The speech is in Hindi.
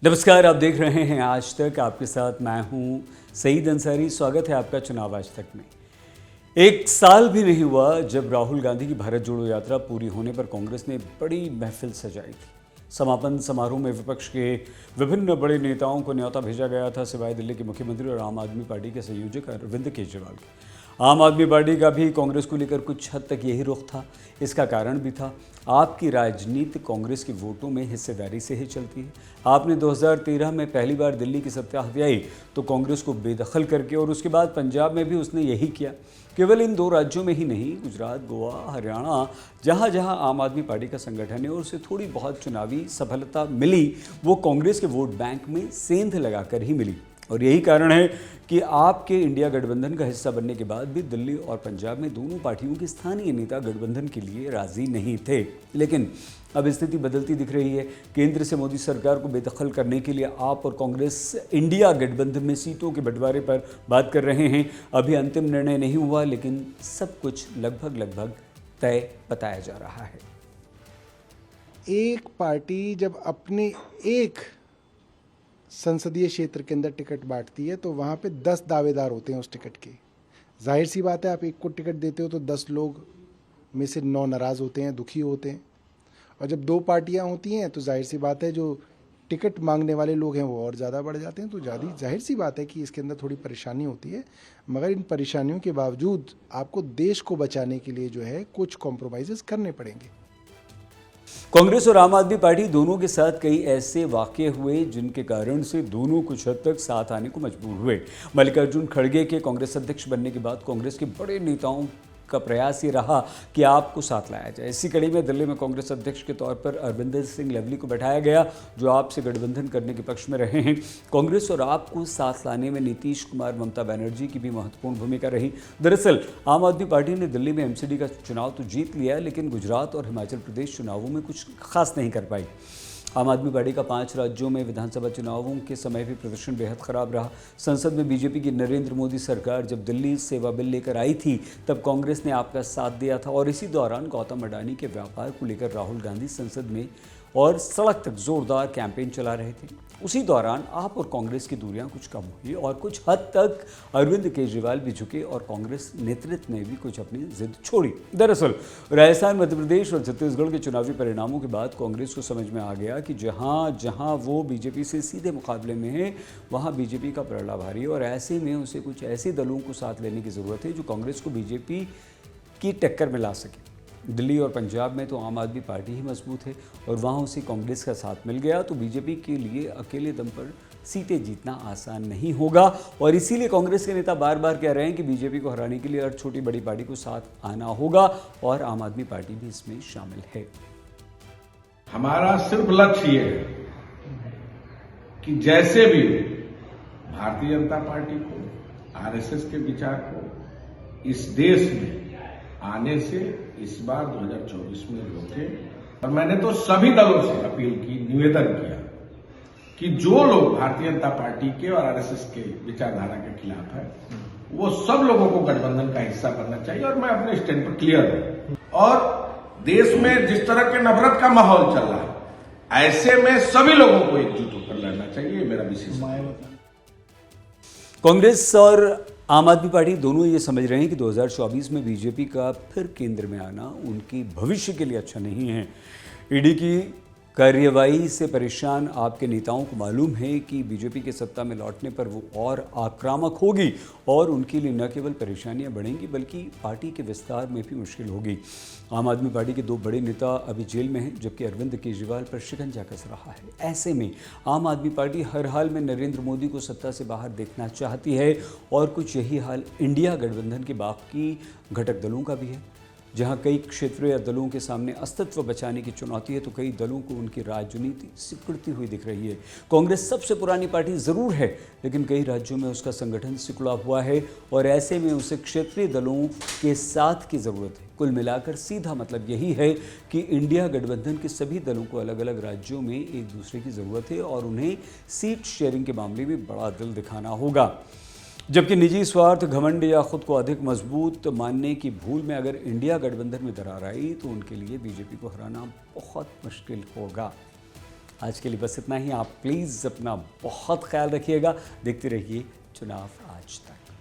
नमस्कार, आप देख रहे हैं आज तक। आपके साथ मैं हूं सईद अंसारी। स्वागत है आपका चुनाव आज तक में। एक साल भी नहीं हुआ जब राहुल गांधी की भारत जोड़ो यात्रा पूरी होने पर कांग्रेस ने बड़ी महफिल सजाई थी। समापन समारोह में विपक्ष के विभिन्न बड़े नेताओं को न्योता भेजा गया था, सिवाय दिल्ली के मुख्यमंत्री और आम आदमी पार्टी के संयोजक अरविंद केजरीवाल के। आम आदमी पार्टी का भी कांग्रेस को लेकर कुछ हद तक यही रुख था। इसका कारण भी था, आपकी राजनीति कांग्रेस के वोटों में हिस्सेदारी से ही चलती है। आपने 2013 में पहली बार दिल्ली की सत्ता हथियाई तो कांग्रेस को बेदखल करके, और उसके बाद पंजाब में भी उसने यही किया। केवल इन दो राज्यों में ही नहीं, गुजरात, गोवा, हरियाणा, जहाँ जहाँ आम आदमी पार्टी का संगठन है और उसे थोड़ी बहुत चुनावी सफलता मिली, वो कांग्रेस के वोट बैंक में सेंध लगाकर ही मिली। और यही कारण है कि आपके इंडिया गठबंधन का हिस्सा बनने के बाद भी दिल्ली और पंजाब में दोनों पार्टियों के स्थानीय नेता गठबंधन के लिए राजी नहीं थे। लेकिन अब स्थिति बदलती दिख रही है। केंद्र से मोदी सरकार को बेदखल करने के लिए आप और कांग्रेस इंडिया गठबंधन में सीटों के बंटवारे पर बात कर रहे हैं। अभी अंतिम निर्णय नहीं हुआ, लेकिन सब कुछ लगभग तय बताया जा रहा है। एक पार्टी जब अपने एक संसदीय क्षेत्र के अंदर टिकट बांटती है तो वहाँ पे 10 दावेदार होते हैं उस टिकट के। जाहिर सी बात है, आप एक को टिकट देते हो तो 10 लोग में से 9 नाराज़ होते हैं, दुखी होते हैं। और जब 2 पार्टियाँ होती हैं तो जाहिर सी बात है, जो टिकट मांगने वाले लोग हैं वो और ज़्यादा बढ़ जाते हैं। तो जाहिर सी बात है कि इसके अंदर थोड़ी परेशानी होती है, मगर इन परेशानियों के बावजूद आपको देश को बचाने के लिए जो है कुछ कॉम्प्रोमाइज़ करने पड़ेंगे। कांग्रेस और आम आदमी पार्टी दोनों के साथ कई ऐसे वाक़ये हुए जिनके कारण से दोनों कुछ हद तक साथ आने को मजबूर हुए। मल्लिकार्जुन खड़गे के कांग्रेस अध्यक्ष बनने के बाद कांग्रेस के बड़े नेताओं का प्रयास ये रहा कि आपको साथ लाया जाए। इसी कड़ी में दिल्ली में कांग्रेस अध्यक्ष के तौर पर अरविंद सिंह लवली को बैठाया गया, जो आपसे गठबंधन करने के पक्ष में रहे हैं। कांग्रेस और आपको साथ लाने में नीतीश कुमार, ममता बनर्जी की भी महत्वपूर्ण भूमिका रही। दरअसल आम आदमी पार्टी ने दिल्ली में एमसीडी का चुनाव तो जीत लिया, लेकिन गुजरात और हिमाचल प्रदेश चुनावों में कुछ खास नहीं कर पाई। आम आदमी पार्टी का 5 राज्यों में विधानसभा चुनावों के समय भी प्रदर्शन बेहद खराब रहा। संसद में बीजेपी की नरेंद्र मोदी सरकार जब दिल्ली सेवा बिल लेकर आई थी, तब कांग्रेस ने आपका साथ दिया था। और इसी दौरान गौतम अडानी के व्यापार को लेकर राहुल गांधी संसद में और सड़क तक जोरदार कैंपेन चला रहे थे। उसी दौरान आप और कांग्रेस की दूरियां कुछ कम हुई और कुछ हद तक अरविंद केजरीवाल भी झुके और कांग्रेस नेतृत्व ने भी कुछ अपनी जिद छोड़ी। दरअसल राजस्थान, मध्य प्रदेश और छत्तीसगढ़ के चुनावी परिणामों के बाद कांग्रेस को समझ में आ गया कि जहां जहां वो बीजेपी से सीधे मुकाबले में है, वहां बीजेपी का पलड़ा भारी है, और ऐसे में उसे कुछ ऐसे दलों को साथ लेने की ज़रूरत है जो कांग्रेस को बीजेपी की टक्कर में ला सके। दिल्ली और पंजाब में तो आम आदमी पार्टी ही मजबूत है और वहाँ उसे कांग्रेस का साथ मिल गया, तो बीजेपी के लिए अकेले दम पर सीटें जीतना आसान नहीं होगा। और इसीलिए कांग्रेस के नेता बार बार कह रहे हैं कि बीजेपी को हराने के लिए हर छोटी बड़ी पार्टी को साथ आना होगा, और आम आदमी पार्टी भी इसमें शामिल है। हमारा सिर्फ लक्ष्य ये है कि जैसे भी भारतीय जनता पार्टी को, आरएसएस के विचार को इस देश में आने से इस बार 2024 में रोके। और मैंने तो सभी दलों से अपील की, निवेदन किया कि जो लोग भारतीय जनता पार्टी के और आरएसएस के विचारधारा के खिलाफ है, वो सब लोगों को गठबंधन का हिस्सा बनना चाहिए। और मैं अपने स्टैंड पर क्लियर हूं। और देश में जिस तरह के नफरत का माहौल चल रहा है, ऐसे में सभी लोगों को एकजुट होकर लड़ना चाहिए, ये मेरा विशेष। कांग्रेस और आम आदमी पार्टी दोनों ये समझ रहे हैं कि 2024 में बीजेपी का फिर केंद्र में आना उनकी भविष्य के लिए अच्छा नहीं है। ईडी की कार्यवाही से परेशान आपके नेताओं को मालूम है कि बीजेपी के सत्ता में लौटने पर वो और आक्रामक होगी, और उनके लिए न केवल परेशानियां बढ़ेंगी बल्कि पार्टी के विस्तार में भी मुश्किल होगी। आम आदमी पार्टी के 2 बड़े नेता अभी जेल में हैं, जबकि अरविंद केजरीवाल पर शिकंजा कस रहा है। ऐसे में आम आदमी पार्टी हर हाल में नरेंद्र मोदी को सत्ता से बाहर देखना चाहती है, और कुछ यही हाल इंडिया गठबंधन के बाकी घटक दलों का भी है। जहां कई क्षेत्रीय दलों के सामने अस्तित्व बचाने की चुनौती है, तो कई दलों को उनकी राजनीति सिकुड़ती हुई दिख रही है। कांग्रेस सबसे पुरानी पार्टी ज़रूर है, लेकिन कई राज्यों में उसका संगठन सिकुड़ा हुआ है, और ऐसे में उसे क्षेत्रीय दलों के साथ की ज़रूरत है। कुल मिलाकर सीधा मतलब यही है कि इंडिया गठबंधन के सभी दलों को अलग अलग राज्यों में एक दूसरे की ज़रूरत है, और उन्हें सीट शेयरिंग के मामले में बड़ा दिल दिखाना होगा। जबकि निजी स्वार्थ, घमंड या खुद को अधिक मजबूत मानने की भूल में अगर इंडिया गठबंधन में दरार आई, तो उनके लिए बीजेपी को हराना बहुत मुश्किल होगा। आज के लिए बस इतना ही। आप प्लीज़ अपना बहुत ख्याल रखिएगा। देखते रहिए चुनाव आज तक।